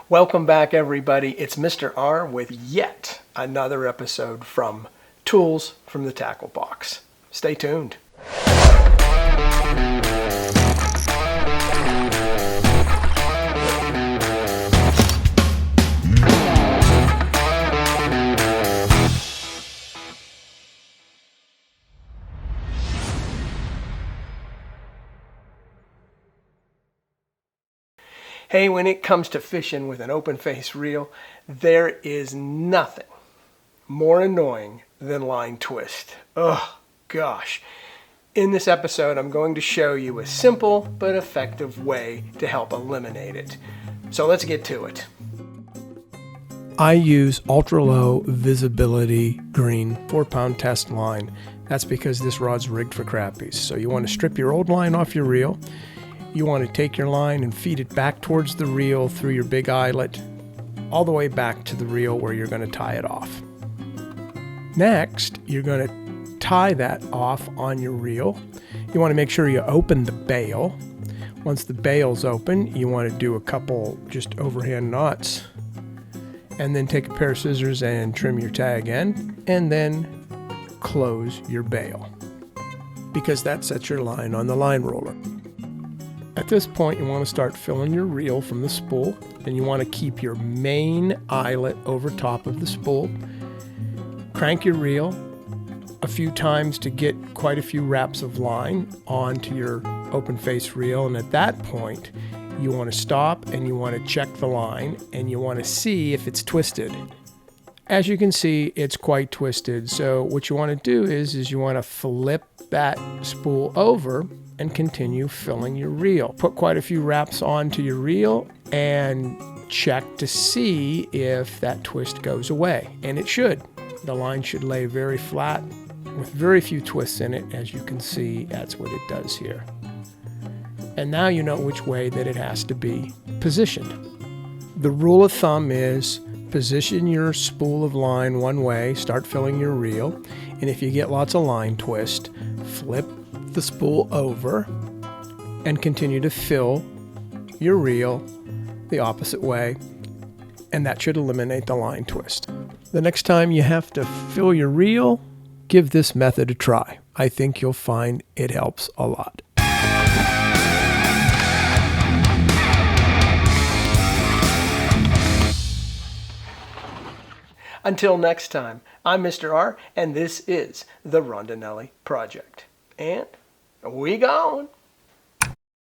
Welcome back, everybody. It's Mr. R with yet another episode from Tools from the Tackle Box. Stay tuned. Hey, when it comes to fishing with an open face reel, there is nothing more annoying than line twist. Oh, gosh. In this episode, I'm going to show you a simple but effective way to help eliminate it. So let's get to it. I use ultra low visibility green 4-pound test line. That's because this rod's rigged for crappies. So you want to strip your old line off your reel. You want to take your line and feed it back towards the reel through your big eyelet, all the way back to the reel where you're going to tie it off. Next, you're going to tie that off on your reel. You want to make sure you open the bail. Once the bail's open, you want to do a couple just overhand knots, and then take a pair of scissors and trim your tag end, and then close your bail, because that sets your line on the line roller. At this point, you want to start filling your reel from the spool, and you want to keep your main eyelet over top of the spool. Crank your reel a few times to get quite a few wraps of line onto your open face reel, and at that point, you want to stop and you want to check the line, and you want to see if it's twisted. As you can see, it's quite twisted, so what you want to do is you want to flip that spool over and continue filling your reel. Put quite a few wraps onto your reel and check to see if that twist goes away, and it should. The line should lay very flat with very few twists in it. As you can see, that's what it does here. And now you know which way that it has to be positioned. The rule of thumb is position your spool of line one way, start filling your reel, and if you get lots of line twist, flip the spool over and continue to fill your reel the opposite way, and that should eliminate the line twist. The next time you have to fill your reel, give this method a try. I think you'll find it helps a lot. Until next time, I'm Mr. R, and this is the Rondinelli Project. And we gone.